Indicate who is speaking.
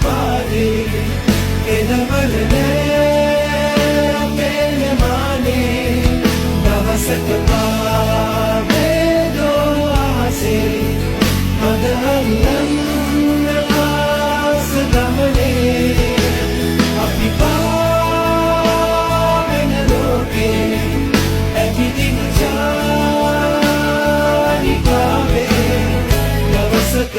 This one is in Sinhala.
Speaker 1: පාරේ එනවලනේ අපේ මානේ දවසක පාවේදෝ ආසේ මද අල්ලන්න ආස ගමනේ අපි පාවෙන ලෝකේ ඇවිදින ජානිකාවේ දවසක